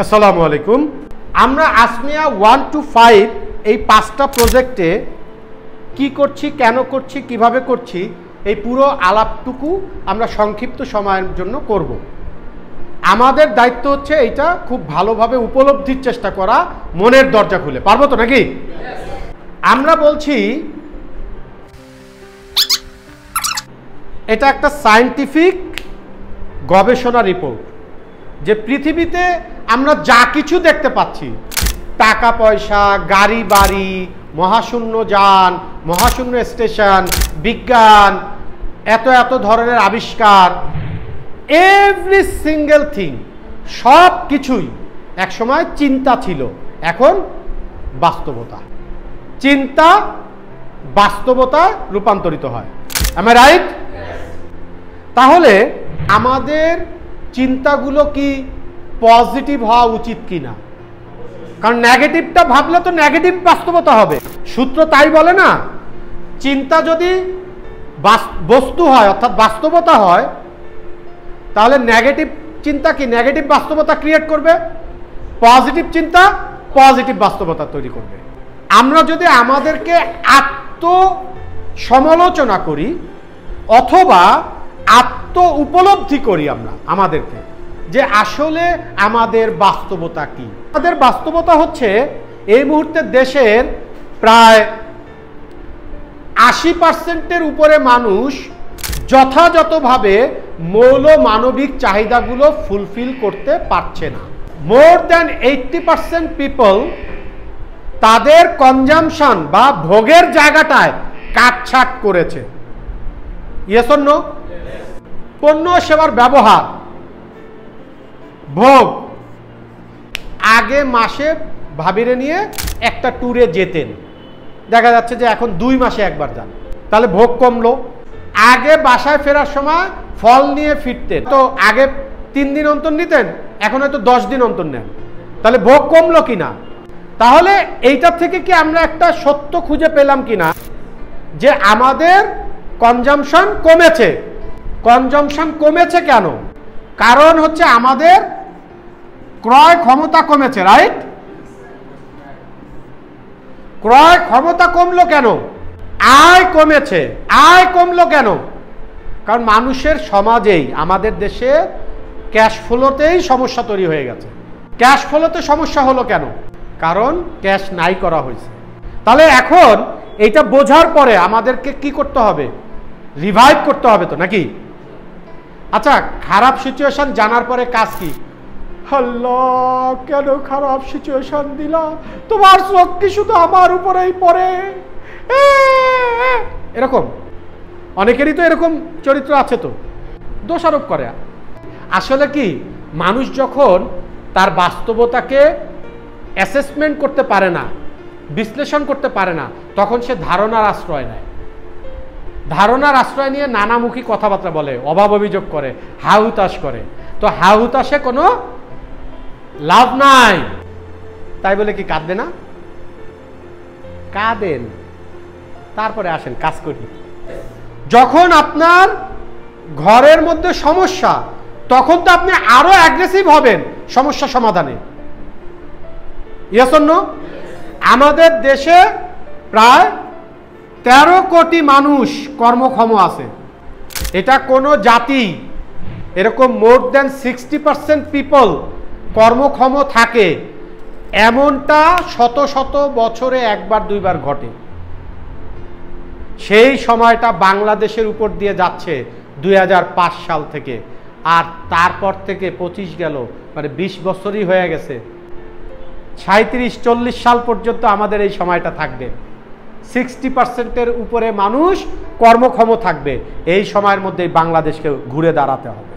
আসসালামু আলাইকুম। আমরা আসমিয়া 1 to 5 এই 5টা প্রজেক্টে কি করছি, কেন করছি, কিভাবে করছি, এই পুরো আলাপটুকু আমরা সংক্ষিপ্ত সময়ের জন্য করব। আমাদের দায়িত্ব হচ্ছে এইটা খুব ভালোভাবে উপলব্ধির চেষ্টা করা, মনের দরজা খুলে। পারবো তো নাকি? আমরা বলছি এটা একটা সায়েন্টিফিক গবেষণা রিপোর্ট যে পৃথিবীতে আমরা যা কিছু দেখতে পাচ্ছি, টাকা পয়সা, গাড়ি বাড়ি, মহাশূন্য যান, মহাশূন্য স্টেশন, বিজ্ঞান, এত এত ধরনের আবিষ্কার, এভরি সিঙ্গেল থিং, সব কিছুই একসময় চিন্তা ছিল, এখন বাস্তবতা। চিন্তা বাস্তবতায় রূপান্তরিত হয়। am I right? তাহলে আমাদের চিন্তাগুলো কি পজিটিভ হওয়া উচিত কিনা? কারণ নেগেটিভটা ভাবলে তো নেগেটিভ বাস্তবতা হবে। সূত্র তাই বলে না, চিন্তা যদি বস্তু হয় অর্থাৎ বাস্তবতা হয়, তাহলে নেগেটিভ চিন্তা কি নেগেটিভ বাস্তবতা ক্রিয়েট করবে, পজিটিভ চিন্তা পজিটিভ বাস্তবতা তৈরি করবে। আমরা যদি আমাদেরকে আত্ম সমালোচনা করি অথবা আত্ম উপলব্ধি করি আমরা আমাদেরকে, যে আসলে আমাদের বাস্তবতা কি। আমাদের বাস্তবতা হচ্ছে এই মুহূর্তে দেশের প্রায় 80% উপরে মানুষ যথাযথভাবে মৌল মানবিক চাহিদাগুলো ফুলফিল করতে পারছে না। মোর দ্যান 80% পিপল তাদের কনজামশন বা ভোগের জায়গাটায় কাটছাট করেছে। Yes or no? পণ্য সেবার ব্যবহার, ভোগ। আগে মাসে ভাবিরে নিয়ে একটা ট্যুরে যেতেন, দেখা যাচ্ছে যে এখন 2 মাসে একবার যান, তাহলে ভোগ কমলো। আগে বাসায় ফেরার সময় ফল নিয়ে ফিরতেন, তো আগে 3 দিন অন্তর নিতেন, এখন হয়তো 10 দিন অন্তর নেন, তাহলে ভোগ কমলো কিনা? তাহলে এইটার থেকে কি আমরা একটা সত্য খুঁজে পেলাম কিনা যে আমাদের কনজামশন কমেছে? কনজামশন কমেছে কেন? কারণ হচ্ছে আমাদের ক্রয় ক্ষমতা কমেছে, রাইট? ক্রয় ক্ষমতা কমলো কেন? আয় কমেছে। আয় কমলো কেন? কারণ মানুষের সমাজেই, আমাদের দেশে ক্যাশ ফ্লোতেই সমস্যা তৈরি হয়ে গেছে। ক্যাশ ফ্লোতে সমস্যা হলো কেন? কারণ ক্যাশ নাই করা হয়েছে। তাহলে এখন এইটা বোঝার পরে আমাদেরকে কি করতে হবে? রিভাইভ করতে হবে তো নাকি? আচ্ছা, খারাপ সিচুয়েশন জানার পরে কাজ কি? আল্লাহ, কেন খারাপ সিচুয়েশন দিলা? তোমার চোখ কি শুধু আমার উপরেই পড়ে? এরকম অনেকেরই তো এরকম চরিত্র আছে, তো দোষারোপ করে। আসলে কি, মানুষ যখন তার বাস্তবতাকে অ্যাসেসমেন্ট করতে পারে না, বিশ্লেষণ করতে পারে না, তখন সে ধারণার আশ্রয় নেয়। ধারণার আশ্রয় নিয়ে নানামুখী কথাবার্তা বলে, অভাব অভিযোগ করে, হাহুতাশ করে। তো হাহুতাশে কোনো লাভ নাই। তাই বলে কি কাঁদবে না? কাঁদেন, তারপরে আসেন কাজ করি। যখন আপনার ঘরের মধ্যে সমস্যা, তখন তো আপনি আরো অ্যাগ্রেসিভ হবেন সমস্যা সমাধানে। Yes or no? আমাদের দেশে প্রায় 13 কোটি মানুষ কর্মক্ষম আছে। এটা কোনো জাতি এরকম মোর দ্যান 60% পিপল কর্মক্ষম থাকে, এমনটা শত শত বছরে 1-2 বার ঘটে। সেই সময়টা বাংলাদেশের উপর দিয়ে যাচ্ছে 2005 সাল থেকে, আর তারপর থেকে 25 গেল, মানে 20 বছরই হয়ে গেছে। 37-40 সাল পর্যন্ত আমাদের এই সময়টা থাকবে। 60%-এর উপরে মানুষ কর্মক্ষম থাকবে। এই সময়ের মধ্যে বাংলাদেশকে ঘুরে দাঁড়াতে হবে।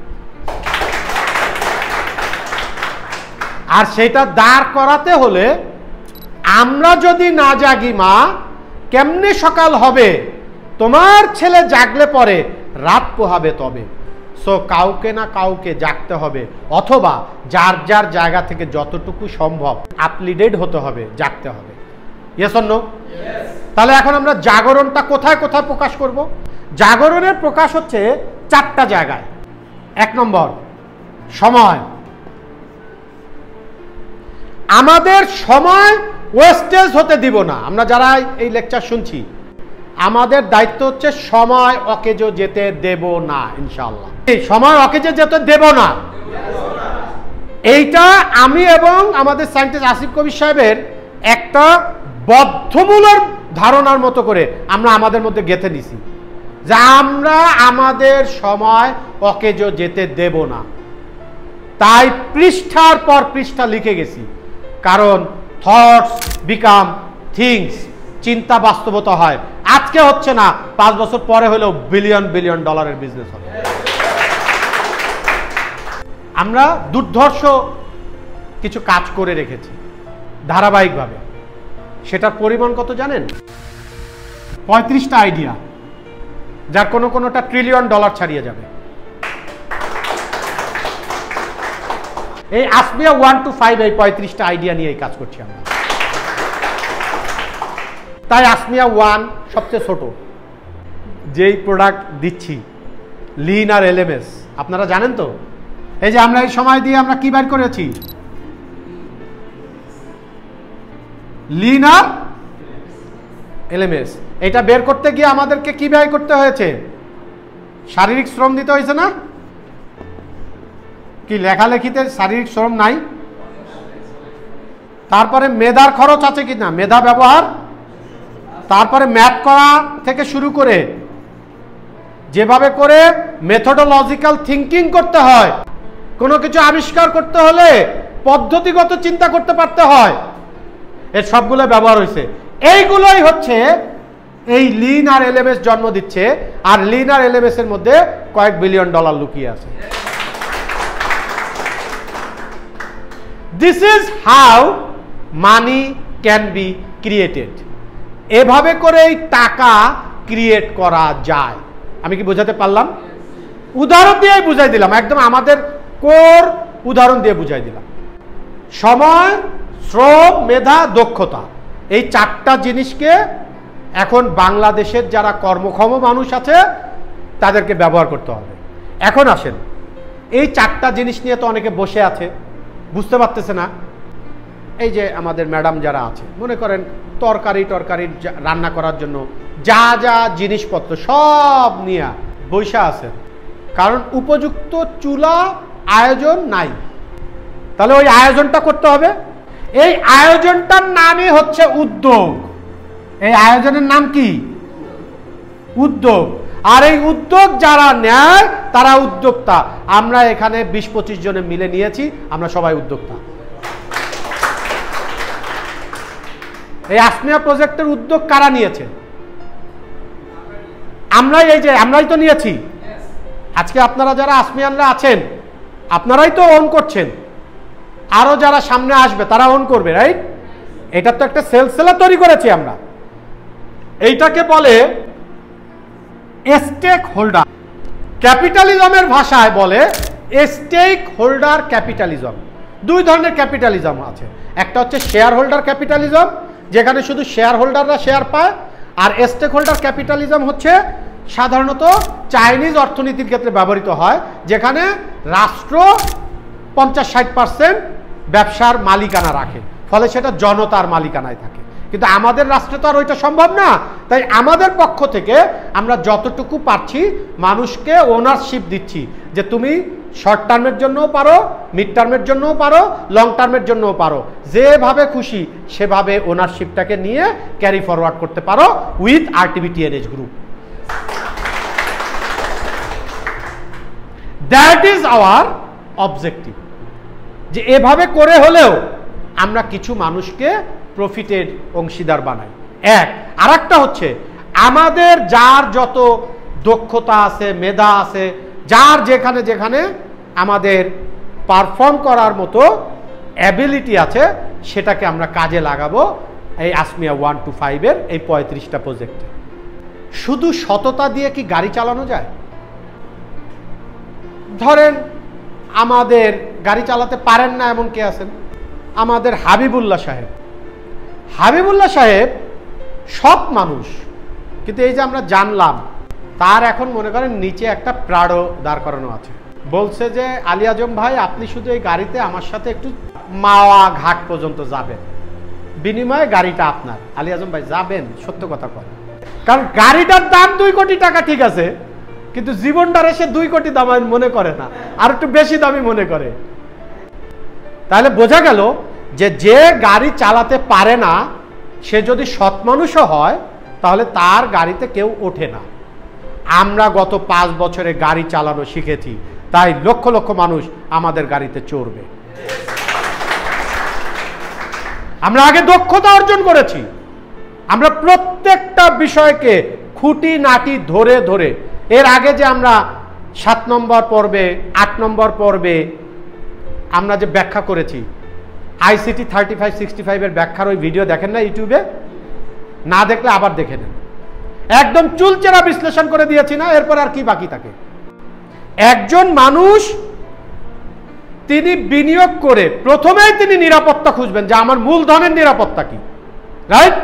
আর সেটা দাঁড় করাতে হলে আমরা যদি না জাগি, মা, কেমনে সকাল হবে? তোমার ছেলে জাগলে পরে রাত পোহাবে তবে। সো কাউকে না কাউকে জাগতে হবে, অথবা যার যার জায়গা থেকে যতটুকু সম্ভব আপলিডেড হতে হবে, জাগতে হবে। Yes or no? তাহলে এখন আমরা জাগরণটা কোথায় কোথায় প্রকাশ করব? জাগরণের প্রকাশ হচ্ছে 4টা জায়গায়। 1 নম্বর, সময়। আমাদের সময় ওয়েস্টেজ হতে দিব না। আমরা যারা এই লেকচার শুনছি, আমাদের দায়িত্ব হচ্ছে সময় অকেজো যেতে দেব না, ইনশাআল্লাহ। এই সময় অকেজো যেতে দেব না, এইটা আমি এবং আমাদের সায়েন্টিস্ট আসিফ কবির সাহেবের একটা বদ্ধমূলর ধারণার মতো করে আমরা আমাদের মধ্যে গেঁথে নিছি যে আমরা আমাদের সময় অকেজো যেতে দেব না। তাই পৃষ্ঠার পর পৃষ্ঠা লিখে গেছি, কারণ থটস বিকাম থিংস, চিন্তা বাস্তবতা হয়। আজকে হচ্ছে না, 5 বছর পরে হলেও বিলিয়ন বিলিয়ন ডলারের বিজনেস হবে। আমরা দুর্ধর্ষ কিছু কাজ করে রেখেছি ধারাবাহিকভাবে। সেটার পরিমাণ কত জানেন? 35টা আইডিয়া, যার কোনোটা ট্রিলিয়ন ডলার ছাড়িয়ে যাবে। এই আসমিয়া 1 to 5 এই 35টা আইডিয়া নিয়ে এই কাজ করছি আমরা। তাই আসমিয়া 1 সবচেয়ে ছোট যেই প্রোডাক্ট দিচ্ছি, লিন আর এলএমএস, আপনারা জানেন তো। এই যে আমরা এই সময় দিয়ে আমরা কি বের করেছি, লিন আর এলএমএস। এটা বের করতে গিয়ে আমাদেরকে কি ব্যয় করতে হয়েছে? শারীরিক শ্রম দিতে হয়েছে না? কি লেখালেখিতে শারীরিক শ্রম নাই? তারপরে মেধার খরচ আছে কি না, মেধা ব্যবহার, তারপরে ম্যাথ করা থেকে শুরু করে যেভাবে করে মেথোডোলজিক্যাল থিঙ্কিং করতে হয়, কোনো কিছু আবিষ্কার করতে হলে পদ্ধতিগত চিন্তা করতে পারতে হয়, এর সবগুলো ব্যবহার হয়েছে। এইগুলোই হচ্ছে এই লিন আর এলএমএস জন্ম দিচ্ছে। আর লিন আর এলএমএস এর মধ্যে কয়েক বিলিয়ন ডলার লুকিয়ে আছে। This is how money can be created. এভাবে করেই টাকা ক্রিয়েট করা যায়। আমি কি বোঝাতে পারলাম? উদাহরণ দিয়েই বুঝাই দিলাম, একদম আমাদের কোর উদাহরণ দিয়ে বুঝাই দিলাম। সময়, শ্রম, মেধা, দক্ষতা, এই 4টা জিনিসকে এখন বাংলাদেশের যারা কর্মক্ষম মানুষ আছে তাদেরকে ব্যবহার করতে হবে। এখন আসেন, এই 4টা জিনিস নিয়ে তো অনেকে বসে আছে, বুঝতে পারতেছে না। এই যে আমাদের ম্যাডাম যারা আছে, মনে করেন তরকারি রান্না করার জন্য যা যা জিনিসপত্র সব নিয়ে বসে আছে, কারণ উপযুক্ত চুলা আয়োজন নাই। তাহলে ওই আয়োজনটা করতে হবে। এই আয়োজনটার নামই হচ্ছে উদ্যোগ। এই আয়োজনের নাম কি? উদ্যোগ। আর এই উদ্যোগ যারা নেয় তারা উদ্যোক্তা। আমরা এখানে 20-25 জনে মিলে নিয়েছি, আমরা সবাই উদ্যোক্তা। এই আসমিয়া প্রজেক্টের উদ্যোগ কারা নিয়েছে? আমরাই তো নিয়েছি। আজকে আপনারা যারা আসমিয়ানরা আছেন, আপনারাই তো ওন করছেন, আরো যারা সামনে আসবে তারা ওন করবে, রাইট? এটা তো একটা সেলসেলা তৈরি করেছি আমরা। এইটাকে বলে স্টেক হোল্ডার। ক্যাপিটালিজমের ভাষায় বলে স্টেক হোল্ডার ক্যাপিটালিজম। 2 ধরনের ক্যাপিটালিজম আছে। একটা হচ্ছে শেয়ার হোল্ডার ক্যাপিটালিজম, যেখানে শুধু শেয়ার হোল্ডাররা শেয়ার পায়। আর স্টেক হোল্ডার ক্যাপিটালিজম হচ্ছে সাধারণত চাইনিজ অর্থনীতির ক্ষেত্রে ব্যবহৃত হয়, যেখানে রাষ্ট্র 50-60% ব্যবসার মালিকানা রাখে, ফলে সেটা জনতার মালিকানায় থাকে। কিন্তু আমাদের রাষ্ট্রে তো আর ওইটা সম্ভব না। তাই আমাদের পক্ষ থেকে আমরা যতটুকু পারছি মানুষকে ওনারশিপ দিচ্ছি, যে তুমি শর্ট টার্মের জন্যও পারো, মিড টার্মের জন্যও পারো, লং টার্মের জন্যও পারো, যেভাবে খুশি সেভাবে ওনারশিপটাকে নিয়ে ক্যারি ফরওয়ার্ড করতে পারো with RTBTNS group. That is our objective. যে এভাবে করে হলেও আমরা কিছু মানুষকে প্রফিটের অংশীদার বানাই। আর একটা হচ্ছে আমাদের যার যত দক্ষতা আছে, মেধা আছে, যার যেখানে যেখানে আমাদের পারফর্ম করার মতো অ্যাবিলিটি আছে, সেটাকে আমরা কাজে লাগাবো এই আসমিয়া 1 to 5 এর এই 35টা প্রজেক্টে। শুধু সততা দিয়ে কি গাড়ি চালানো যায়? ধরেন আমাদের গাড়ি চালাতে পারেন না এমন কে আছেন? আমাদের হাবিবুল্লাহ সাহেব সৎ মানুষ, কিন্তু এই যে আমরা জানলাম তার এখন মনে করেন নিচে একটা প্রাডো দাঁড় করানো আছে। বলছে যে আলী আজম ভাই, আপনি শুধু এই গাড়িতে আমার সাথে একটু মাওয়া ঘাট পর্যন্ত যাবেন, বিনিময়ে গাড়িটা আপনার। আলী আজম ভাই যাবেন, সত্য কথা কয়, কারণ গাড়িটার দাম 2 কোটি টাকা ঠিক আছে, কিন্তু জীবনটার এসে 2 কোটি দাম মনে করে না, আর একটু বেশি দামি মনে করে। তাহলে বোঝা গেল যে যে গাড়ি চালাতে পারে না সে যদি সৎ মানুষও হয় তাহলে তার গাড়িতে কেউ ওঠে না। আমরা গত 5 বছরে গাড়ি চালানো শিখেছি, তাই লক্ষ লক্ষ মানুষ আমাদের গাড়িতে চড়বে। আমরা আগে দক্ষতা অর্জন করেছি, আমরা প্রত্যেকটা বিষয়কে খুঁটিনাটি ধরে ধরে, এর আগে যে আমরা 7 নম্বর পর্বে 8 নম্বর পর্বে আমরা যে ব্যাখ্যা করেছি, আইসিটি 3565 এর ব্যাখ্যার ওই ভিডিও দেখেন না ইউটিউবে? না দেখলে আবার দেখে নেন, একদম চুলচেরা বিশ্লেষণ করে দিয়েছি না। এরপর আর কি বাকি থাকে? একজন মানুষ তিনি বিনিয়োগ করে প্রথমেই তিনি নিরাপত্তা খুঁজবেন যে আমার মূলধনের নিরাপত্তা কি, রাইট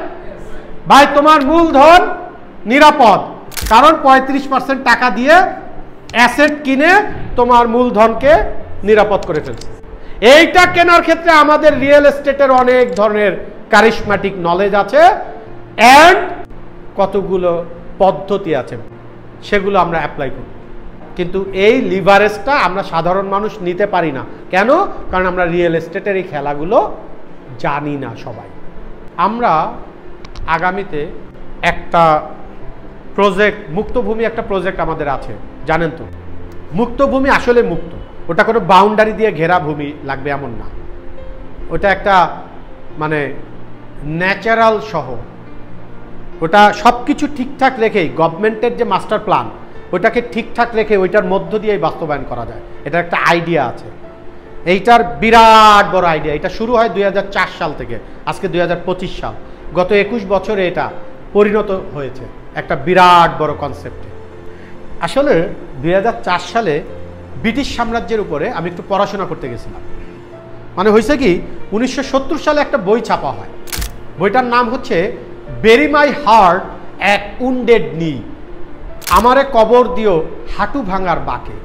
ভাই? তোমার মূলধন নিরাপদ, কারণ 35% টাকা দিয়ে অ্যাসেট কিনে তোমার মূলধনকে নিরাপদ করে ফেলছে। এইটা কেনার ক্ষেত্রে আমাদের রিয়েল এস্টেটের অনেক ধরনের কারিশম্যাটিক নলেজ আছে, অ্যান্ড কতগুলো পদ্ধতি আছে, সেগুলো আমরা অ্যাপ্লাই করি। কিন্তু এই লিভারেজটা আমরা সাধারণ মানুষ নিতে পারি না। কেন? কারণ আমরা রিয়েল এস্টেটের এই খেলাগুলো জানি না সবাই। আমরা আগামীতে একটা প্রজেক্ট, মুক্তভূমি একটা প্রজেক্ট আমাদের আছে, জানেন তো? মুক্তভূমি আসলে মুক্ত, ওটা কোনো বাউন্ডারি দিয়ে ঘেরা ভূমি লাগবে এমন না, ওটা একটা মানে ন্যাচারাল শহর। ওটা সব কিছু ঠিকঠাক রেখেই, গভর্নমেন্টের যে মাস্টার প্ল্যান ওটাকে ঠিকঠাক রেখে ওইটার মধ্য দিয়েই বাস্তবায়ন করা যায়। এটার একটা আইডিয়া আছে, এইটার বিরাট বড় আইডিয়া। এটা শুরু হয় 2004 সাল থেকে, আজকে 2025 সাল, গত 21 বছরে এটা পরিণত হয়েছে একটা বিরাট বড় কনসেপ্টে। আসলে 2004 সালে ব্রিটিশ সাম্রাজ্যের উপরে আমি একটু পড়াশোনা করতে গেছিলাম। মানে হয়েছে কি, 1970 সালে একটা বই ছাপা হয়, বইটার নাম হচ্ছে বেরি মাই হার্ট অ্যাট উন্ডেড নি, আমারে কবর দিও হাঁটু ভাঙার বাঁকে।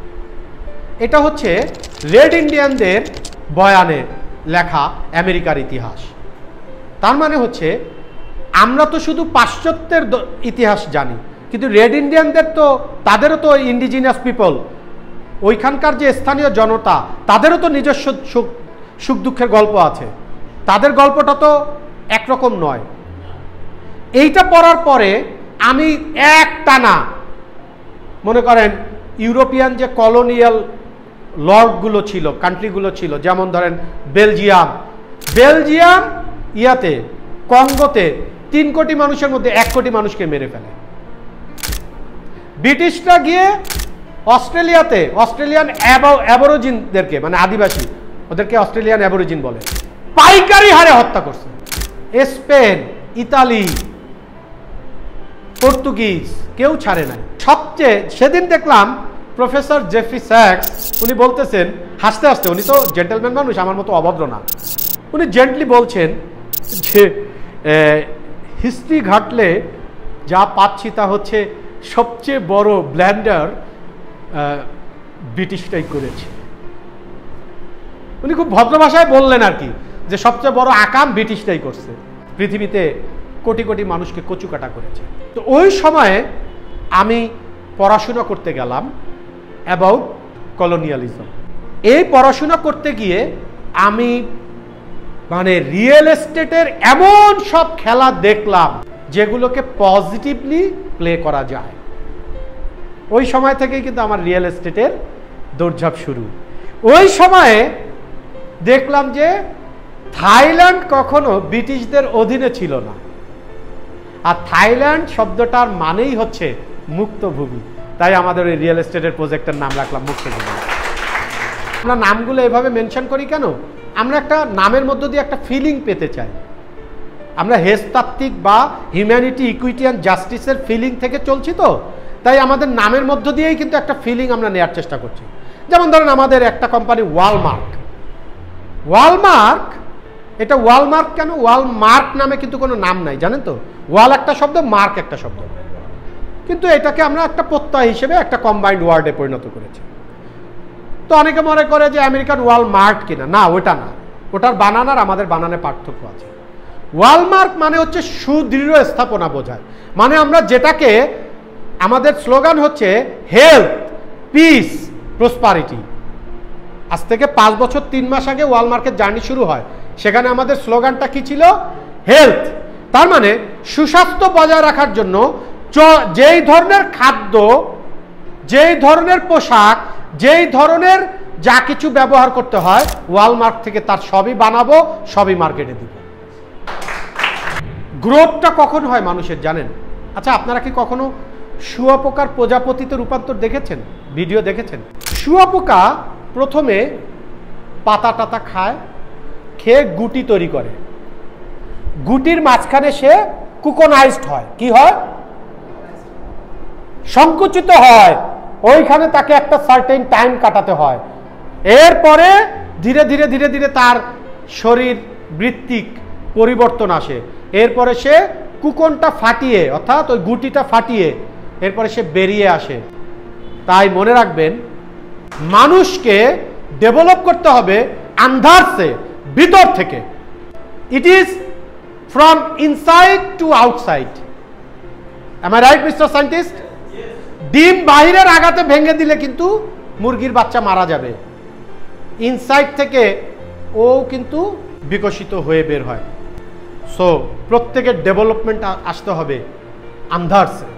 এটা হচ্ছে রেড ইন্ডিয়ানদের বয়ানে লেখা আমেরিকার ইতিহাস। তার মানে হচ্ছে আমরা তো শুধু পাশ্চাত্যের ইতিহাস জানি, কিন্তু রেড ইন্ডিয়ানদের তো, তাদেরও তো ইন্ডিজিনিয়াস পিপল, ওইখানকার যে স্থানীয় জনতা, তাদেরও তো নিজস্ব সুখ দুঃখের গল্প আছে, তাদের গল্পটা তো একরকম নয়। এইটা পড়ার পরে আমি একটানা, মনে করেন ইউরোপিয়ান যে কলোনিয়াল লর্ডগুলো ছিল, কান্ট্রিগুলো ছিল, যেমন ধরেন বেলজিয়াম ইয়াতে কঙ্গোতে 3 কোটি মানুষের মধ্যে 1 কোটি মানুষকে মেরে ফেলে। ব্রিটিশরা গিয়ে অস্ট্রেলিয়াতে অস্ট্রেলিয়ান অ্যাবরিজিনদেরকে, মানে আদিবাসী, ওদেরকে অস্ট্রেলিয়ান অ্যাবরিজিন বলে, পাইকারি হারে হত্যা করছে। স্পেন, ইতালি, পর্তুগিজ কেউ ছাড়ে নাই। সবচেয়ে সেদিন দেখলাম প্রফেসর জেফ্রি স্যাক্স, উনি বলতেছেন হাসতে হাসতে, উনি তো জেন্টলম্যান মানুষ, আমার মতো অভদ্র না, উনি জেন্টলি বলছেন যে হিস্ট্রি ঘাটলে যা পাচ্ছি তা হচ্ছে সবচেয়ে বড় ব্ল্যান্ডার ব্রিটিশটাই করেছে। উনি খুব ভদ্র ভাষায় বললেন আর কি, যে সবচেয়ে বড় আকাম ব্রিটিশটাই করছে, পৃথিবীতে কোটি কোটি মানুষকে কচুকাটা করেছে। তো ওই সময়ে আমি পড়াশোনা করতে গেলাম অ্যাবাউট কলোনিয়ালিজম। এই পড়াশোনা করতে গিয়ে আমি মানে রিয়েল এস্টেটের এমন সব খেলা দেখলাম যেগুলোকে পজিটিভলি প্লে করা যায়। ওই সময় থেকেই কিন্তু আমার রিয়েল এস্টেটের দৌড়ঝাঁপ শুরু। ওই সময়ে দেখলাম যে থাইল্যান্ড কখনো ব্রিটিশদের অধীনে ছিল না, আর থাইল্যান্ড শব্দটার মানেই হচ্ছে মুক্তভূমি, তাই আমাদের ওই রিয়েল এস্টেটের প্রজেক্টের নাম রাখলাম মুক্তভূমি। আমরা নামগুলো এভাবে মেনশন করি কেন? আমরা একটা নামের মধ্য দিয়ে একটা ফিলিং পেতে চাই। আমরা হেজতাত্ত্বিক বা হিউম্যানিটি, ইকুইটি অ্যান্ড জাস্টিসের ফিলিং থেকে চলছি, তো তাই আমাদের নামের মধ্য দিয়েই কিন্তু একটা ফিলিং আমরা নেওয়ার চেষ্টা করছি। যেমন ধরেন আমাদের একটা কোম্পানি ওয়ালমার্ট, এটা ওয়ালমার্ট কেন? ওয়ালমার্ট নামে কিন্তু কোনো নাম নাই, জানেন তো? ওয়াল একটা শব্দ, মার্ক একটা শব্দ, কিন্তু এটাকে আমরা একটা প্রত্যয় হিসেবে একটা কম্বাইন্ড ওয়ার্ডে পরিণত করেছি। তো অনেকে মনে করে যে আমেরিকান ওয়ালমার্ট কিনা, না ওটা না, ওটার বানান আর আমাদের বানানে পার্থক্য আছে। ওয়ালমার্ক মানে হচ্ছে সুদৃঢ় স্থাপনা বোঝায়, মানে আমরা যেটাকে আমাদের স্লোগান হচ্ছে হেলথ, পিস, প্রসপারিটি। আজ থেকে 5 বছর 3 মাস আগে ওয়ালমার্কের জার্নি শুরু হয়, সেখানে আমাদের স্লোগানটা কি ছিল? হেলথ। তার মানে সুস্বাস্থ্য বজায় রাখার জন্য যেই ধরনের খাদ্য, যেই ধরনের পোশাক, যেই ধরনের যা কিছু ব্যবহার করতে হয়, ওয়ালমার্ক থেকে তার সবই বানাবো, সবই মার্কেটে দিব। গ্রোথটা কখন হয় মানুষের জানেন? আচ্ছা, আপনারা কি কখনো শুঁয়োপোকার প্রজাপতিতে রূপান্তর দেখেছেন? ভিডিও দেখেছেন? শুঁয়োপোকা প্রথমে পাতা টাতা খায়, খেয়ে গুটি তৈরি করে, গুটির মাঝখানে সে কুকনাইজড হয়। কি হয়? সংকুচিত হয়। ওইখানে তাকে একটা সার্টেন টাইম কাটাতে হয়। এরপরে ধীরে ধীরে ধীরে ধীরে তার শরীর বৃত্তিক পরিবর্তন আসে। এরপরে সে কুকনটা ফাটিয়ে, অর্থাৎ ওই গুটিটা ফাটিয়ে এরপরে সে বেরিয়ে আসে। তাই মনে রাখবেন, মানুষকে ডেভেলপ করতে হবে আন্ধারসে, ভিতর থেকে। It is from inside to outside. Am I right mister scientist? ডিম বাহিরের আঘাতে ভেঙে দিলে কিন্তু মুরগির বাচ্চা মারা যাবে, ইনসাইড থেকে ও কিন্তু বিকশিত হয়ে বের হয়। সো প্রত্যেকের ডেভেলপমেন্ট আসতে হবে আন্ধারসে।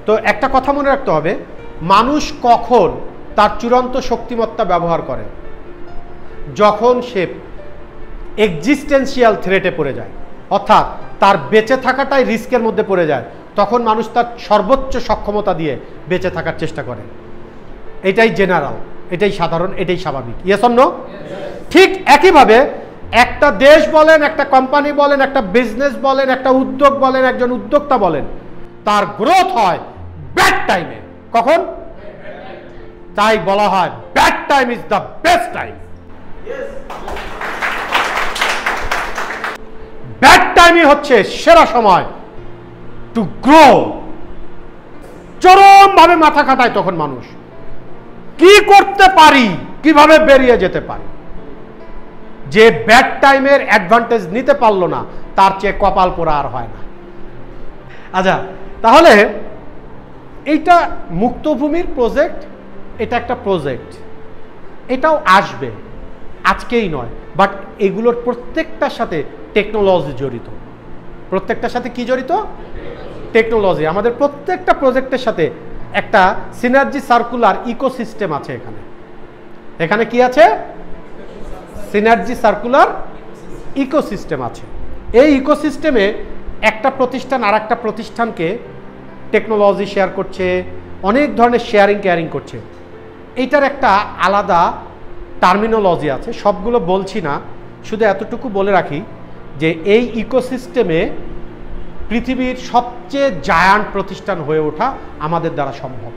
তো একটা কথা মনে রাখতে হবে, মানুষ কখন তার চূড়ান্ত শক্তিমত্তা ব্যবহার করে? যখন সে এক্সিস্টেন্সিয়াল থ্রেটে পড়ে যায়, অর্থাৎ তার বেঁচে থাকাটাই রিস্কের মধ্যে পড়ে যায়, তখন মানুষ তার সর্বোচ্চ সক্ষমতা দিয়ে বেঁচে থাকার চেষ্টা করে। এটাই জেনারেল, এটাই সাধারণ, এটাই স্বাভাবিক। Yes or no? ঠিক একইভাবে একটা দেশ বলেন, একটা কোম্পানি বলেন, একটা বিজনেস বলেন, একটা উদ্যোগ বলেন, একজন উদ্যোক্তা বলেন, তার গ্রোথ হয় ব্যাড টাইমে। কখন? তাই বলা হয় bad time is the best time. Bad টাইমই হচ্ছে সেরা সময় টু গ্রো। চরম ভাবে মাথা খাটায় তখন মানুষ, কি করতে পারি, কিভাবে বেরিয়ে যেতে পারি। যে ব্যাড টাইমের অ্যাডভান্টেজ নিতে পারলো না, তার চেয়ে কপাল পোড়া আর হয় না। আচ্ছা, তাহলে এইটা মুক্তভূমির প্রজেক্ট, এটা একটা প্রজেক্ট, এটাও আসবে, আজকেই নয়, বাট এগুলোর প্রত্যেকটার সাথে টেকনোলজি জড়িত। প্রত্যেকটার সাথে কি জড়িত? টেকনোলজি। আমাদের প্রত্যেকটা প্রজেক্টের সাথে একটা সিনার্জি সার্কুলার ইকোসিস্টেম আছে। এখানে এখানে কি আছে? সিনার্জি সার্কুলার ইকোসিস্টেম আছে। এই ইকোসিস্টেমে একটা প্রতিষ্ঠান আর একটা প্রতিষ্ঠানকে টেকনোলজি শেয়ার করছে, অনেক ধরনের শেয়ারিং কেয়ারিং করছে। এইটার একটা আলাদা টার্মিনোলজি আছে, সবগুলো বলছি না, শুধু এতটুকু বলে রাখি যে এই ইকোসিস্টেমে পৃথিবীর সবচেয়ে জায়ান্ট প্রতিষ্ঠান হয়ে ওঠা আমাদের দ্বারা সম্ভব।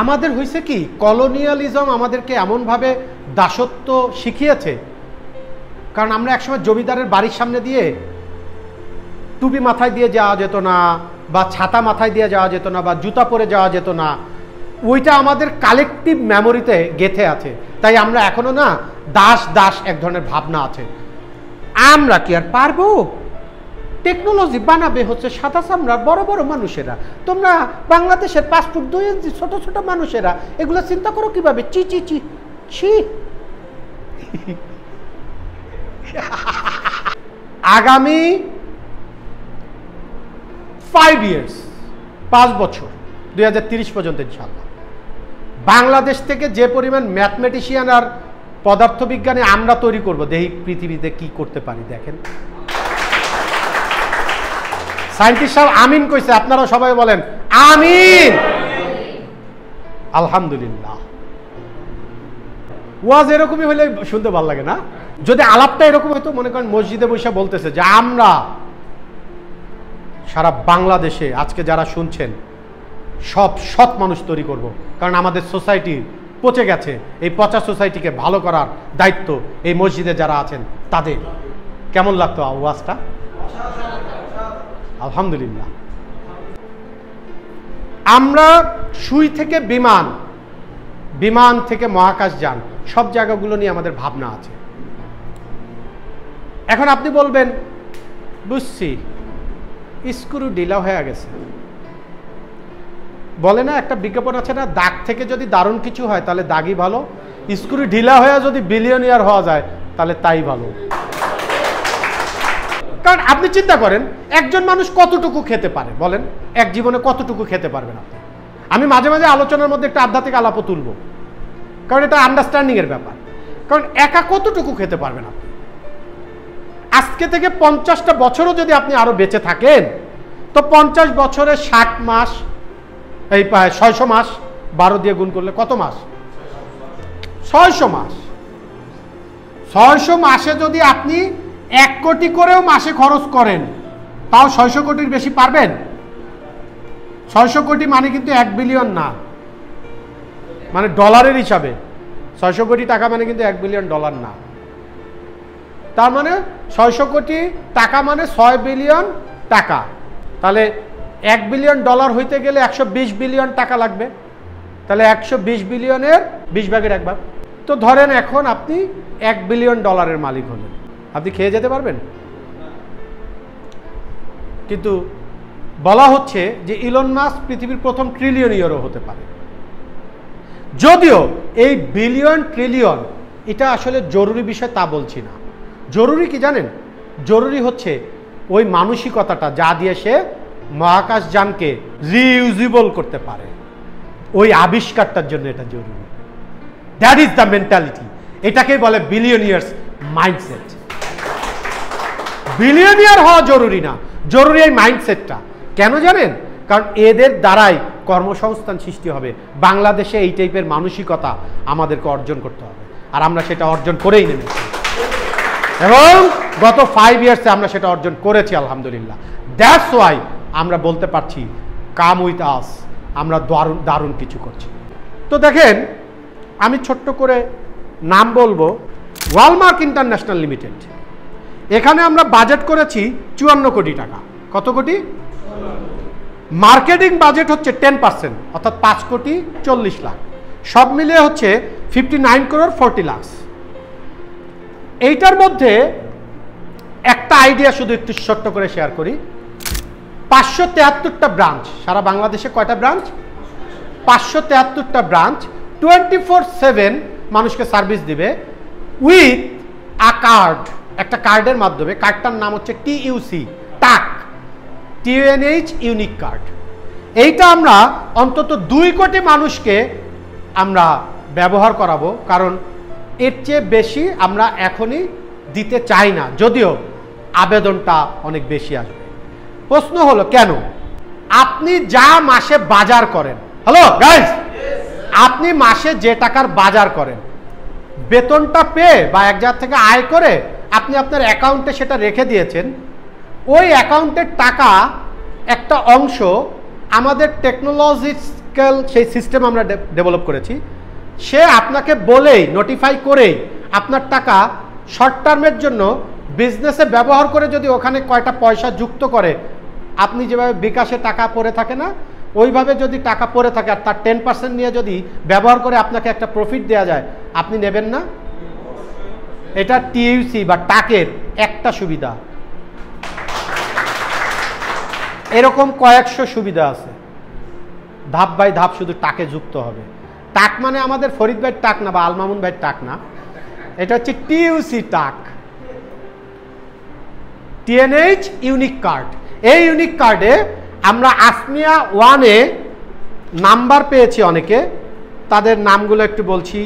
আমাদের হয়েছে কি, কলোনিয়ালিজম আমাদেরকে এমনভাবে দাসত্ব শিখিয়েছে, কারণ আমরা একসময় জমিদারের বাড়ির সামনে দিয়ে টুপি মাথায় দিয়ে যাওয়া যেত না, বা ছাতা মাথায় দিয়ে যাওয়া যেত না, বা জুতা পরে যাওয়া যেত না। ওইটা আমাদের কালেকটিভ মেমোরিতে গেঁথে আছে। তাই আমরা এখনো না দাস দাস এক ধরনের ভাবনা আছে। আমরা কি আর পারবো? টেকনোলজি বানাবে হচ্ছে সাদা চামড়ার বড় বড় মানুষেরা। তোমরা বাংলাদেশের 5 ফুট 2 ইঞ্চি ছোট ছোট মানুষেরা এগুলো চিন্তা করো কিভাবে? চি চি চি ছি। আগামী 5 ইয়ার্স, 5 বছর, 2030 পর্যন্ত ইনশাআল্লাহ বাংলাদেশ থেকে যে পরিমাণ ম্যাথমেটিশিয়ান আর পদার্থবিজ্ঞানী আমরা তৈরি করব, দেখি পৃথিবীতে কি করতে পারি। দেখেন, সায়েন্টিস্ট সাহেব আমিন কইছে, আপনারা সবাই বলেন আমিন। আলহামদুলিল্লাহ। ওয়াজ এরকমই হলে শুনতে ভালো লাগে না? যদি আলাপটা এরকম হয়তো, মনে করেন মসজিদে বসে বলতেছে যে আমরা সারা বাংলাদেশে আজকে যারা শুনছেন সব সৎ মানুষ তৈরি করব, কারণ আমাদের সোসাইটি পচে গেছে। এই পচা সোসাইটিকে ভালো করার দায়িত্ব এই মসজিদে যারা আছেন তাদের। কেমন লাগতো আওয়াজটা? বিমান থেকে মহাকাশযান, সব জায়গাগুলো নিয়ে আমাদের ভাবনা আছে। এখন আপনি বলবেন, বুঝছি, স্ক্রু ঢিলা হয়ে গেছে। বলে না, একটা বিজ্ঞাপন আছে না, দাগ থেকে যদি দারুণ কিছু হয় তাহলে দাগই ভালো, স্ক্রু ঢিলা হয়ে যদি বিলিয়নিয়ার হওয়া যায় তাহলে তাই ভালো। কারণ আপনি চিন্তা করেন, একজন মানুষ কতটুকু খেতে পারে বলেন, এক জীবনে কতটুকু খেতে পারবেন আপনি? আমি মাঝে মাঝে আলোচনার মধ্যে একটা আধ্যাত্মিক আলাপও তুলব, কারণ এটা আন্ডারস্ট্যান্ডিং এর ব্যাপার। কারণ একা কতটুকু খেতে পারবেন আপনি? আজকে থেকে 50টা বছরও যদি আপনি আরো বেঁচে থাকেন, তো 50 বছরে 60 মাস, এই 600 মাস 12 দিয়ে গুণ করলে কত মাস? 600 মাস। 600 মাসে যদি আপনি 1 কোটি করেও মাসে খরচ করেন, তাও 600 কোটির বেশি পারবেন? 600 কোটি মানে কিন্তু 1 বিলিয়ন না, মানে ডলারের হিসাবে 600 কোটি টাকা মানে কিন্তু 1 বিলিয়ন ডলার না। তার মানে 600 কোটি টাকা মানে 6 বিলিয়ন টাকা। তাহলে 1 বিলিয়ন ডলার হইতে গেলে 120 বিলিয়ন টাকা লাগবে। তাহলে 120 বিলিয়নের 20 ভাগের 1 ভাগ। তো ধরেন এখন আপনি 1 বিলিয়ন ডলারের মালিক হলেন, আপনি খেয়ে যেতে পারবেন? কিন্তু বলা হচ্ছে যে ইলন মাস্ক পৃথিবীর প্রথম ট্রিলিয়নিয়ারও হতে পারে। যদিও এই বিলিয়ন ট্রিলিয়ন এটা আসলে জরুরি বিষয় তা বলছি না। জরুরি কি জানেন? জরুরি হচ্ছে ওই মানসিকতাটা যা দিয়ে সে মহাকাশযানকে রিইউজেবল করতে পারে, ওই আবিষ্কারটার জন্য এটা জরুরি। That is the mentality. এটাকেই বলে বিলিয়নিয়ার্স মাইন্ডসেট। বিলিয়নিয়ার হওয়া জরুরি না, জরুরি এই মাইন্ডসেটটা। কেন জানেন? কারণ এদের দ্বারাই কর্মসংস্থান সৃষ্টি হবে। বাংলাদেশে এই টাইপের মানসিকতা আমাদেরকে অর্জন করতে হবে, আর আমরা সেটা অর্জন করেই নেমেছি, এবং গত 5 ইয়ার্সে আমরা সেটা অর্জন করেছি আলহামদুলিল্লাহ। দ্যাটস ওয়াই আমরা বলতে পারছি কাম উইথ আস, আমরা দারুণ দারুণ কিছু করছি। তো দেখেন, আমি ছোট্ট করে নাম বলবো, ওয়ালমার্ক ইন্টারন্যাশনাল লিমিটেড। এখানে আমরা বাজেট করেছি 54 কোটি টাকা। কত কোটি? মার্কেটিং বাজেট হচ্ছে 10%, অর্থাৎ 5 কোটি 40 লাখ। সব মিলিয়ে হচ্ছে 59 crore 40 লাখ। এইটার মধ্যে একটা আইডিয়া শুধু একটু ছোট্ট করে শেয়ার করি। 573টা ব্রাঞ্চ, সারা বাংলাদেশে কয়টা ব্রাঞ্চ? 573টা ব্রাঞ্চ 24/7 মানুষকে সার্ভিস দিবে উইথ আ কার্ড, একটা কার্ডের মাধ্যমে। কার্ডটার নাম হচ্ছে টিইউসি, টাক, টিএনএইচ ইউনিক কার্ড। এইটা আমরা অন্তত 2 কোটি মানুষকে আমরা ব্যবহার করাবো, কারণ এর চেয়ে বেশি আমরা এখনই দিতে চাই না, যদিও আবেদনটা অনেক বেশি আসবে। প্রশ্ন হলো কেন? আপনি যা মাসে বাজার করেন, হ্যালো গাইস, আপনি মাসে যে টাকার বাজার করেন, বেতনটা পেয়ে বা এক জায়গা থেকে আয় করে আপনি আপনার অ্যাকাউন্টে সেটা রেখে দিয়েছেন। ওই অ্যাকাউন্টের টাকা একটা অংশ আমাদের টেকনোলজিক্যাল সেই সিস্টেম আমরা ডেভেলপ করেছি, সে আপনাকে বলেই, নোটিফাই করেই আপনার টাকা শর্ট টার্মের জন্য বিজনেসে ব্যবহার করে যদি ওখানে কয়টা পয়সা যুক্ত করে, আপনি যেভাবে বিকাশে টাকা পড়ে থাকে না, ওইভাবে যদি টাকা পড়ে থাকে আর তার 10% নিয়ে যদি ব্যবহার করে আপনাকে একটা প্রফিট দেওয়া যায়, আপনি নেবেন না? এটা টিইউসি বা টাকের একটা সুবিধা। এরকম কয়েকশো সুবিধা আছে, ধাপ বাই ধাপ শুধু টাকে যুক্ত হবে। টাক মানে আমাদের ফরিদ ভাইয়ের টাক না বা আলমামুন ভাইয়ের টাক না, এটা হচ্ছে টিইউসি টাক, টিএনএইচ ইউনিক কার্ড। এই ইউনিক কার্ডে আমরা আসমিয়া 1-এ নাম্বার পেয়েছি অনেকে, তাদের নামগুলো একটু বলছি।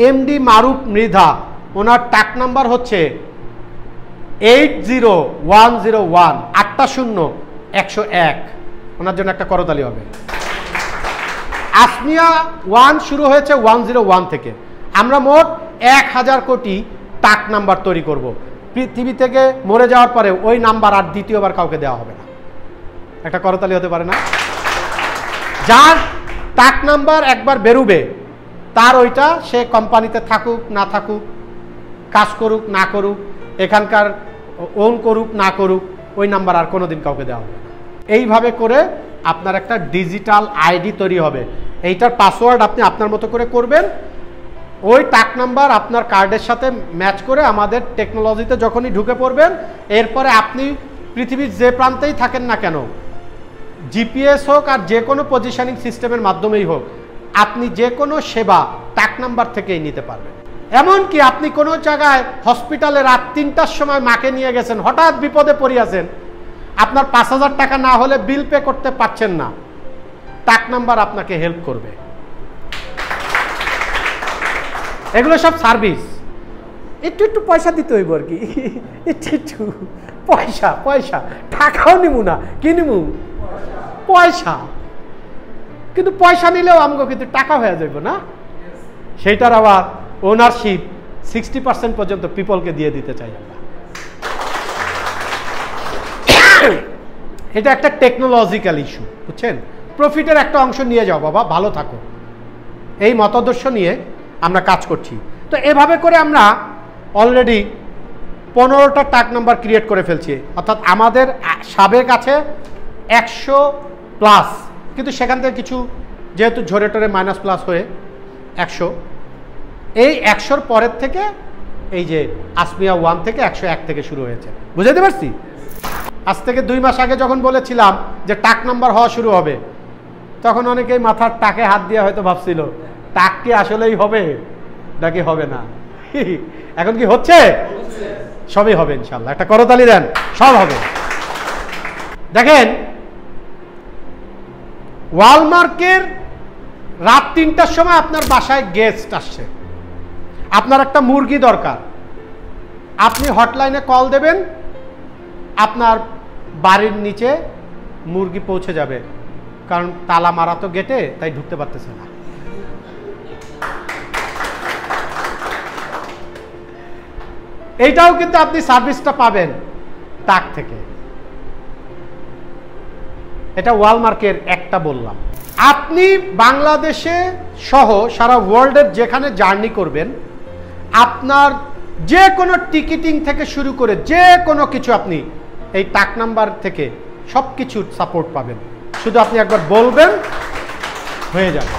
এমডি মারুফ মৃধা, ওনার টাক নাম্বার হচ্ছে 80101, 80101। ওনার জন্য একটা করতালি হবে। আসমিয়া 1 শুরু হয়েছে 101 থেকে। আমরা মোট 1000 কোটি টাক নাম্বার তৈরি করব। পৃথিবী থেকে মরে যাওয়ার পরে ওই নাম্বার আর দ্বিতীয়বার কাউকে দেওয়া হবে না। একটা করতালি হতে পারে না? যার টাক নাম্বার একবার বেরুবে, তার ওইটা সে কোম্পানিতে থাকুক না থাকুক, কাজ করুক না করুক, এখানকার ওন করুক না করুক, ওই নাম্বার আর কোনোদিন কাউকে দেওয়া হবে না। এইভাবে করে আপনার একটা ডিজিটাল আইডি তৈরি হবে। এইটার পাসওয়ার্ড আপনি আপনার মতো করে করবেন, ওই টাক নাম্বার আপনার কার্ডের সাথে ম্যাচ করে আমাদের টেকনোলজিতে যখনই ঢুকে পড়বেন, এরপরে আপনি পৃথিবীর যে প্রান্তেই থাকেন না কেন, জিপিএস হোক আর যে কোনো পজিশনিং সিস্টেমের মাধ্যমেই হোক, আপনি যে কোনো সেবা টাক নাম্বার থেকেই নিতে পারবেন। এমনকি আপনি কোনো জায়গায় হসপিটালে রাত 3টার সময় মাকে নিয়ে গেছেন, হঠাৎ বিপদে পড়িয়াছেন, আপনার 5,000 টাকা না হলে বিল পে করতে পারছেন না, টাক নাম্বার আপনাকে হেল্প করবে। এগুলো সব সার্ভিস। একটু একটু পয়সা দিতে হইব আর কি, একটু পয়সা পয়সা, টাকাও নিমু না, কি নিমু? পয়সা। কিন্তু পয়সা নিলেও আমগো কিন্তু টাকা হয়ে যাইব না, সেইটার আবার ওনারশিপ 60% পর্যন্ত পিপলকে দিয়ে দিতে চাই আমরা। এটা একটা টেকনোলজিক্যাল ইস্যু, বুঝছেন? প্রফিটের একটা অংশ নিয়ে যাও বাবা, ভালো থাকো, এই মতাদর্শ নিয়ে আমরা কাজ করছি। তো এভাবে করে আমরা অলরেডি 15টা টাক নাম্বার ক্রিয়েট করে ফেলছি, অর্থাৎ আমাদের সাবেক আছে 100+, কিন্তু সেখান থেকে কিছু যেহেতু ঝরে টরে মাইনাস প্লাস হয়ে 100, এই 100-র পরের থেকে এই যে আসমিয়া 1 থেকে 101 থেকে শুরু হয়েছে, বুঝাতে পারছি? আজ থেকে 2 মাস আগে যখন বলেছিলাম যে টাক নাম্বার হওয়া শুরু হবে, তখন অনেকেই মাথার টাকে হাত দিয়ে হয়তো ভাবছিল টাক কি আসলেই হবে নাকি হবে না। এখন কি হচ্ছে? সবই হবে ইনশাল্লাহ, একটা করতালি দেন, সব হবে। দেখেন, ওয়ালমার্কের রাত 3টার সময় আপনার বাসায় গেস্ট আসছে, আপনার একটা মুরগি দরকার, আপনি হটলাইনে কল দেবেন, আপনার বাড়ির নিচে মুরগি পৌঁছে যাবে, কারণ তালা মারা তো গেটে, তাই ঢুকতে পারতেছে না। এইটাও কিন্তু আপনি সার্ভিসটা পাবেন টাক থেকে। এটা ওয়ালমার্কের একটা বললাম। আপনি বাংলাদেশে সহ সারা ওয়ার্ল্ডের যেখানে জার্নি করবেন, আপনার যে কোনো টিকিটিং থেকে শুরু করে যে কোনো কিছু আপনি এই টাক নাম্বার থেকে সব কিছুর সাপোর্ট পাবেন। শুধু আপনি একবার বলবেন, হয়ে যাবে,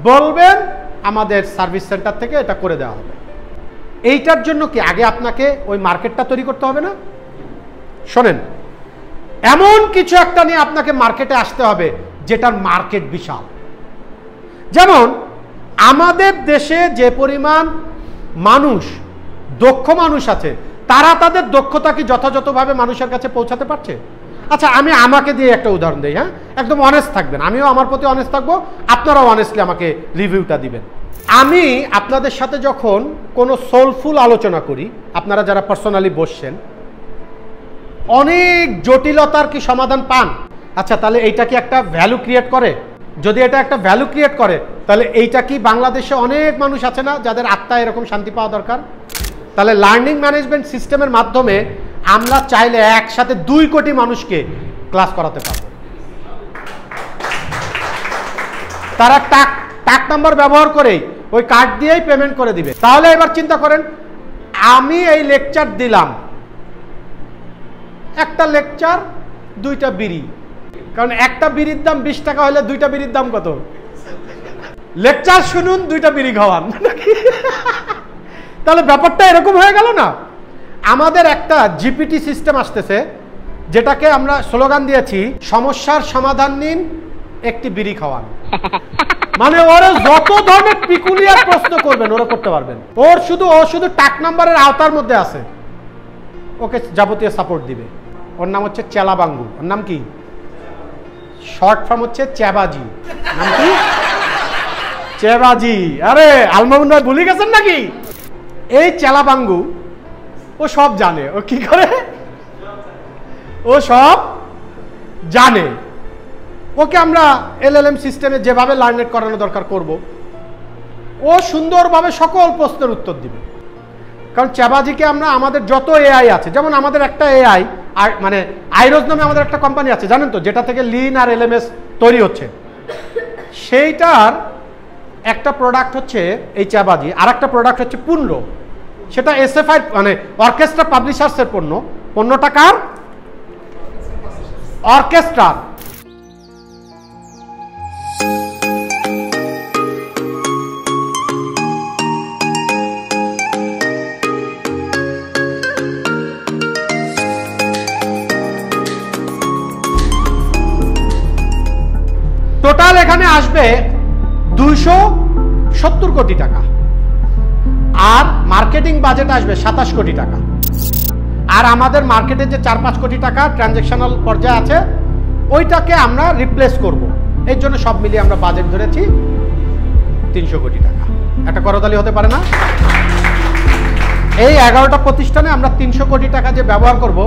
বলবেন আমাদের সার্ভিস সেন্টার থেকে এটা করে দেওয়া হবে। এইটার জন্য কি আগে আপনাকে ওই মার্কেটটা তৈরি করতে হবে না? শোনেন, এমন কিছু একটা নিয়ে আপনাকে মার্কেটে আসতে হবে যেটার মার্কেট বিশাল। যেমন আমাদের দেশে যে পরিমাণ মানুষ, দক্ষ মানুষ আছে, তারা তাদের দক্ষতা কি যথাযথভাবে মানুষের কাছে পৌঁছাতে পারছে? আচ্ছা, আমি আমাকে দিয়ে একটা উদাহরণ দিই, হ্যাঁ, একদম অনেস্ট থাকবেন, আমিও আমার প্রতি অনেস্ট থাকবো, আপনারাও অনেস্টলি আমাকে রিভিউটা দিবেন। আমি আপনাদের সাথে যখন কোনো সোলফুল আলোচনা করি, আপনারা যারা পার্সোনালি বসছেন, অনেক জটিলতার কি সমাধান পান? আচ্ছা, তাহলে এইটা কি একটা ভ্যালু ক্রিয়েট করে? যদি এটা একটা ভ্যালু ক্রিয়েট করে, তাহলে এইটা কি বাংলাদেশে অনেক মানুষ আছে না যাদের আত্মায় এরকম শান্তি পাওয়া দরকার? তাহলে লার্নিং ম্যানেজমেন্ট সিস্টেমের মাধ্যমে আমরা চাইলে একসাথে 2 কোটি মানুষকে ক্লাস করাতে পারবো। তারা টাক নাম্বার ব্যবহার করেই ওই কার্ড দিয়েই পেমেন্ট করে দিবে। তাহলে এবার চিন্তা করেন, আমি এই লেকচার দিলাম, একটা লেকচার 2টা বিড়ি, কারণ একটা বিড়ির দাম 20 টাকা হলে 2টা বিড়ির দাম কত? লেকচার শুনুন, 2টা বিড়ি খাওয়ান। তাহলে ব্যাপারটা এরকম হয়ে গেল না? আমাদের একটা জিপিটি সিস্টেম আসতেছে, যেটাকে আমরা স্লোগান দিয়েছি, সমস্যার সমাধান নিন, একটি বিড়ি খাওয়ান। মানে ওরা যত ধরনের পিকুলিয়ার প্রশ্ন করবেন ওরা করতে পারবেন। ও শুধু টাক নাম্বারের আওতার মধ্যে আছে, ওকে যাবতীয় সাপোর্ট দিবে। ওর নাম হচ্ছে চেলাবাঙ্গু। ওর নাম কি? শর্ট ফর্ম হচ্ছে চেবাজি। নাম কি? চেবাজি। আরে আলমামুন ভাই ভুলে গেছেন নাকি? এই চেলাবাঙ্গু ও সব জানে। ও কি করে? ও সব জানে। ওকে আমরা এলএলএম সিস্টেমে যেভাবে লার্নেট করানো দরকার করব, ও সুন্দরভাবে সকল প্রশ্নের উত্তর দিবে। কারণ চেবাজিকে আমরা আমাদের যত এআই আছে, যেমন আমাদের একটা এআই আর মানে আইরোজ নামে আমাদের একটা কোম্পানি আছে, জানেন তো, যেটা থেকে লিন আর এলএমএস তৈরি হচ্ছে। সেইটার একটা প্রোডাক্ট হচ্ছে এই চেবাজি, আর একটা প্রোডাক্ট হচ্ছে পুনরো। সেটা এসএফআই মানে অর্কেস্ট্রা পাবলিশার্সের পণ্য। পণ্যটা কার? অর্কেস্ট্রার। টোটাল এখানে আসবে 270 কোটি টাকা, আর মার্কেটিং বাজেট আসবে 27 কোটি টাকা। আর আমাদের মার্কেটে যে 4-5 কোটি টাকা ট্রানজ্যাকশনাল পর্যায়ে আছে ওইটাকে আমরা রিপ্লেস করব। এর জন্য সব মিলিয়ে আমরা বাজেট ধরেছি 300 কোটি টাকা। একটা করতালি হতে পারে না? এই 11টা প্রতিষ্ঠানে আমরা 300 কোটি টাকা যে ব্যবহার করব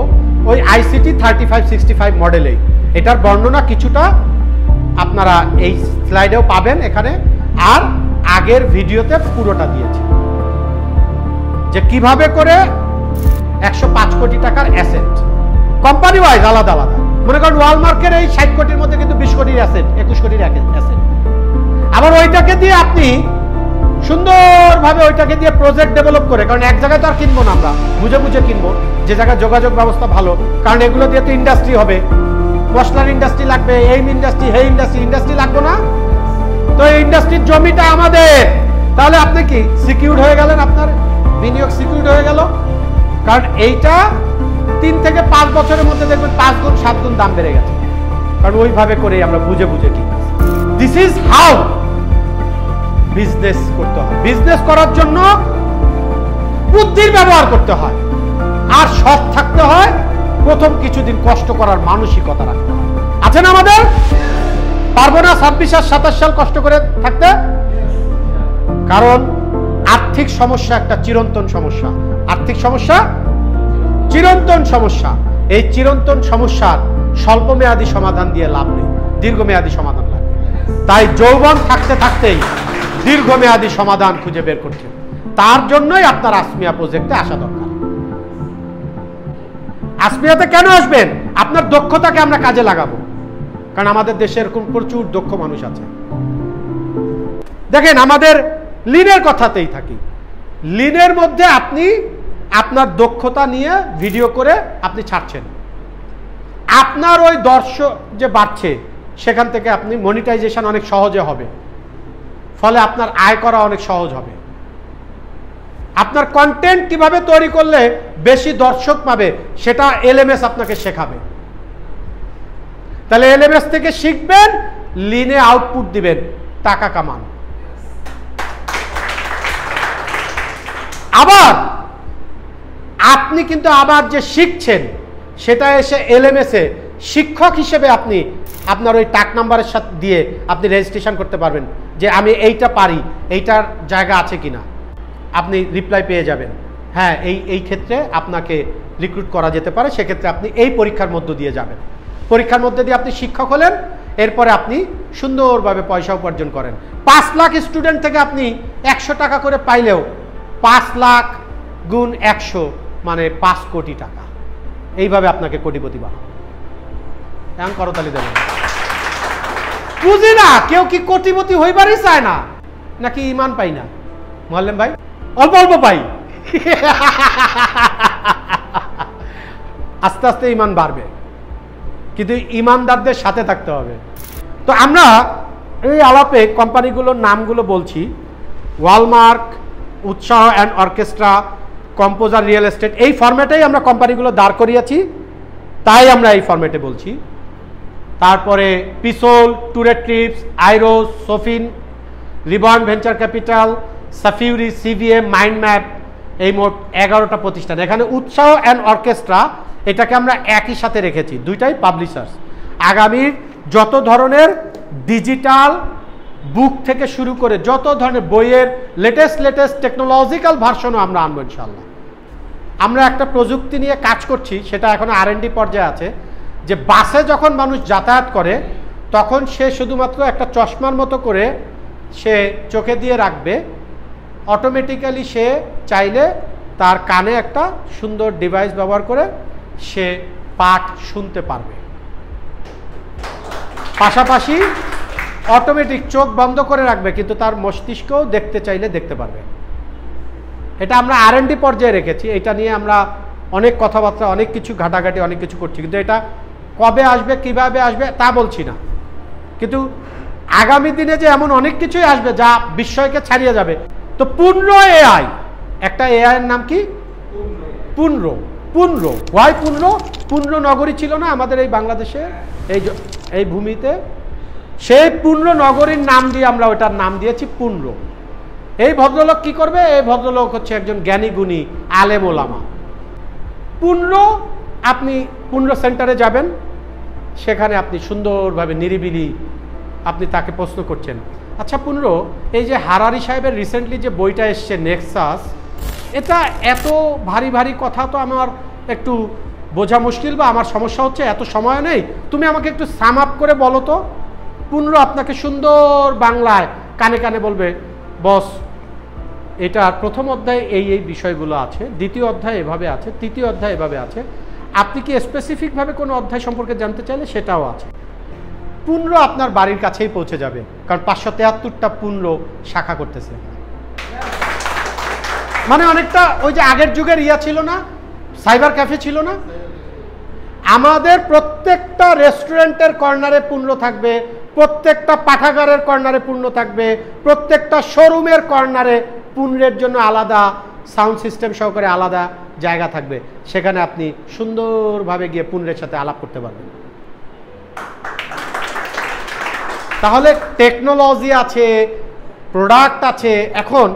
ওই ICT 3565 মডেলেই। এটার বর্ণনা কিছুটা আপনারা এই স্লাইডেও পাবেন এখানে, আর আগের ভিডিওতে পুরোটা দিয়েছি যে কিভাবে করে 105 কোটি টাকার অ্যাসেট কোম্পানি ওয়াইজ আলাদা আলাদা। মনে করেন ওয়ালমার্কের এই 60 কোটির মধ্যে কিন্তু 20 কোটির অ্যাসেট, 21 কোটির অ্যাসেট। আবার ওইটাকে দিয়ে আপনি সুন্দরভাবে ওইটাকে দিয়ে প্রজেক্ট ডেভেলপ করে, কারণ এক জায়গায় তো আর কিনবো না, আমরা বুঝে বুঝে কিনবো যে জায়গায় যোগাযোগ ব্যবস্থা ভালো, কারণ এগুলো দিয়ে তো ইন্ডাস্ট্রি হবে, মশলার ইন্ডাস্ট্রি লাগবে, এই ইন্ডাস্ট্রি সেই ইন্ডাস্ট্রি লাগবে না? তো এই ইন্ডাস্ট্রির জমিটা আমাদের, তাহলে আপনি কি সিকিউর হয়ে গেলেন, আপনার বিনিয়োগ সিকিউর হয়ে গেল। কারণ এইটা 3 থেকে 5 বছরের মধ্যে দেখবেন 5 গুণ 7 গুণ দাম বেড়ে গেছে, কারণ ওইভাবে করে আমরা বুঝে বুঝে কিনি। দিস ইজ হাউ বিজনেস করতে হয়। বিজনেস করার জন্য বুদ্ধির ব্যবহার করতে হয়, আর সৎ থাকতে হয়, প্রথম কিছুদিন কষ্ট করার মানসিকতা রাখতে হয়। আছে না আমাদের? পারবো না 26 আর 27 সাল কষ্ট করে থাকতে? কারণ আর্থিক সমস্যা একটা চিরন্তন সমস্যা। আর্থিক সমস্যা চিরন্তন সমস্যা। এই চিরন্তন সমস্যার স্বল্পমেয়াদী সমাধান দিয়ে লাভ নেই, দীর্ঘমেয়াদী সমাধান লাগবে। তাই যৌবন থাকতে থাকতেই দীর্ঘমেয়াদী সমাধান খুঁজে বের করছে। তার জন্যই আপনার আসমিয়া প্রজেক্টে আসা দরকার। আসমিয়াতে কেন আসবেন? আপনার দক্ষতাকে আমরা কাজে লাগাবো, কারণ আমাদের দেশে এরকম প্রচুর দক্ষ মানুষ আছে। দেখেন, আমাদের লিনের কথাতেই থাকি, লিনের মধ্যে আপনি আপনার দক্ষতা নিয়ে ভিডিও করে আপনি ছাড়ছেন, আপনার ওই দর্শক যে বাড়ছে সেখান থেকে আপনি মনিটাইজেশন অনেক সহজে হবে, ফলে আপনার আয় করা অনেক সহজ হবে। আপনার কন্টেন্ট কিভাবে তৈরি করলে বেশি দর্শক পাবে সেটা LMS আপনাকে শেখাবে। তাহলে LMS থেকে শিখবেন, লিনে আউটপুট দিবেন, টাকা কামান। আবার আপনি কিন্তু আবার যে শিখছেন সেটা এসে LMS এ শিক্ষক হিসেবে আপনি আপনার ওই টাক নাম্বারের সাথে দিয়ে আপনি রেজিস্ট্রেশন করতে পারবেন যে আমি এইটা পারি, এইটার জায়গা আছে কিনা। আপনি রিপ্লাই পেয়ে যাবেন, হ্যাঁ এই ক্ষেত্রে আপনাকে রিক্রুট করা যেতে পারে, সেক্ষেত্রে আপনি এই পরীক্ষার মধ্য দিয়ে যাবেন। পরীক্ষার মধ্যে দিয়ে আপনি শিক্ষক হলেন, এরপরে আপনি সুন্দরভাবে পয়সা উপার্জন করেন। 5 লাখ স্টুডেন্ট থেকে আপনি 100 টাকা করে পাইলেও 5 লাখ গুণ 100 মানে 5 কোটি টাকা। এইভাবে আপনাকে কোটিপতি বানাবো। এখন করতালি দেবেন। বুঝি না কেউ কি কোটিপতি হইবারই চায় না, নাকি ইমান পাই না? মোয়াল্লেম ভাই, অল্প অল্প পাই, আস্তে আস্তে ইমান বাড়বে, কিন্তু ইমানদারদের সাথে থাকতে হবে। তো আমরা এই আলাপে কোম্পানিগুলোর নামগুলো বলছি, ওয়ালমার্ক, উৎসাহ and orchestra, composer real estate, এই ফরম্যাটেই আমরা কোম্পানিগুলো দাঁড় করিয়েছি, তাই আমরা এই ফরম্যাটে বলছি। তারপরে পিসোল, ট্যুরের ট্রিপস, আইরোস, সোফিন, রিবন ভেঞ্চার ক্যাপিটাল, সাফিউরি, CVM, মাইন্ড ম্যাপ, এই মোট 11টা প্রতিষ্ঠান। এখানে উৎসাহ অ্যান্ড অর্কেস্ট্রা এটাকে আমরা একই সাথে রেখেছি, দুইটাই পাবলিশার্স। আগামীর যত ধরনের ডিজিটাল বুক থেকে শুরু করে যত ধরনের বইয়ের লেটেস্ট টেকনোলজিক্যাল ভার্সনও আমরা আনবো ইনশাল্লাহ। আমরা একটা প্রযুক্তি নিয়ে কাজ করছি, সেটা এখন R&D পর্যায়ে আছে, যে বাসে যখন মানুষ যাতায়াত করে তখন সে শুধুমাত্র একটা চশমার মতো করে সে চোখে দিয়ে রাখবে, অটোমেটিক্যালি সে চাইলে তার কানে একটা সুন্দর ডিভাইস ব্যবহার করে সে পাঠ শুনতে পারবে, পাশাপাশি অটোমেটিক চোখ বন্ধ করে রাখবে, কিন্তু তার মস্তিষ্কও দেখতে চাইলে দেখতে পারবে। এটা আমরা R&D পর্যায়ে রেখেছি। এটা নিয়ে আমরা অনেক কথাবার্তা, অনেক কিছু ঘাটাঘাটি, অনেক কিছু করছি, কিন্তু এটা কবে আসবে, কিভাবে আসবে তা বলছি না। কিন্তু আগামী দিনে যে এমন অনেক কিছুই আসবে যা বিস্ময়কে ছাড়িয়ে যাবে। তো পূর্ণ AI, একটা AI এর নাম কি? পূর্ণ। পূর্ণ নগরী ছিল না আমাদের এই বাংলাদেশে, এই ভূমিতে? সেই পুণ্য নগরীর নাম দিয়ে আমরা ওটার নাম দিয়েছি পুণ্য। এই ভদ্রলোক কি করবে? এই ভদ্রলোক হচ্ছে একজন জ্ঞানী গুণী আলেম ওলামা। পুণ্য, আপনি পুণ্য সেন্টারে যাবেন, সেখানে আপনি সুন্দরভাবে নিরিবিলি আপনি তাকে প্রশ্ন করছেন, আচ্ছা পুণ্য, এই যে হারারি সাহেবের রিসেন্টলি যে বইটা এসছে নেক্সাস, এটা এত ভারী ভারী কথা তো আমার একটু বোঝা মুশকিল, বা আমার সমস্যা হচ্ছে, এত সময় নেই, তুমি আমাকে একটু সাম আপ করে বলো তো। পুণ্য আপনাকে সুন্দর বাংলায় কানে কানে বলবে, বস এটার প্রথম অধ্যায়ে এই এই বিষয়গুলো আছে, দ্বিতীয় অধ্যায় এভাবে আছে, তৃতীয় অধ্যায় এভাবে আছে, আপনি কি স্পেসিফিকভাবে কোনো অধ্যায় সম্পর্কে জানতে চাইলে সেটাও আছে। পুণ্য আপনার বাড়ির কাছেই পৌঁছে যাবে, কারণ 573টা পুণ্য শাখা করতেছে। মানে অনেকটা ওই যে আগের যুগের ছিল না, সাইবার ক্যাফে ছিল না, আমাদের প্রত্যেকটা রেস্টুরেন্টের কর্নারে পুণ্য থাকবে, প্রত্যেকটা পাঠাগারের কর্নারে পুণ্য থাকবে, প্রত্যেকটা শোরুমের কর্নারে পুণ্যের জন্য আলাদা সাউন্ড সিস্টেম সহকারে আলাদা জায়গা থাকবে, সেখানে আপনি সুন্দরভাবে গিয়ে পুণ্যের সাথে আলাপ করতে পারবেন। তাহলে টেকনোলজি আছে, প্রোডাক্ট আছে। এখন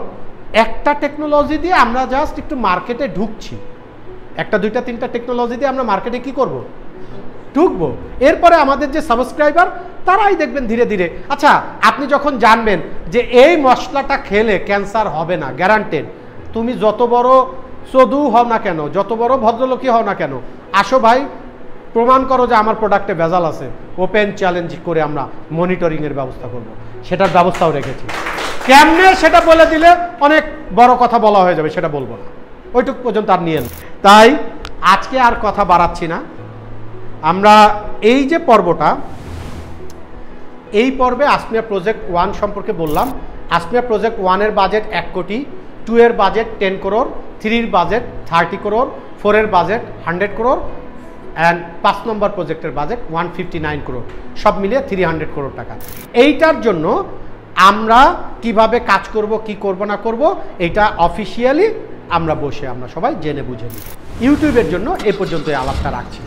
একটা টেকনোলজি দিয়ে আমরা জাস্ট একটু মার্কেটে ঢুকছি, একটা দুইটা তিনটা টেকনোলজি দিয়ে আমরা মার্কেটে কি করব? ঢুকবো। এরপরে আমাদের যে সাবস্ক্রাইবার তারাই দেখবেন ধীরে ধীরে। আচ্ছা, আপনি যখন জানবেন যে এই মশলাটা খেলে ক্যান্সার হবে না, গ্যারান্টেড, তুমি যত বড় চদু হও না কেন, যত বড় ভদ্রলোকই হও না কেন, আসো ভাই প্রমাণ করো যে আমার প্রোডাক্টে ভেজাল আছে, ওপেন চ্যালেঞ্জ করে আমরা মনিটরিংয়ের ব্যবস্থা করব, সেটার ব্যবস্থাও রেখেছি। কেমনে সেটা বলে দিলে অনেক বড় কথা বলা হয়ে যাবে, সেটা বলবো না, ওইটুক পর্যন্ত আর নিয়ে। তাই আজকে আর কথা বাড়াচ্ছি না, আমরা এই যে পর্বটা, এই পর্বে আসমিয়া প্রজেক্ট 1 সম্পর্কে বললাম। আসমিয়া প্রজেক্ট 1-এর বাজেট 1 কোটি, 2-এর বাজেট 10 করোড়, 3-এর বাজেট 30 করোড়, 4-এর বাজেট 100 করোড়, অ্যান্ড 5 নম্বর প্রজেক্টের বাজেট 159 করোড়, সব মিলিয়ে 300 করোড় টাকা। এইটার জন্য আমরা কিভাবে কাজ করব, কি করব না করব, এটা অফিসিয়ালি আমরা বসে আমরা সবাই জেনে বুঝে নিই। ইউটিউবের জন্য এ পর্যন্ত আলাপটা রাখছি।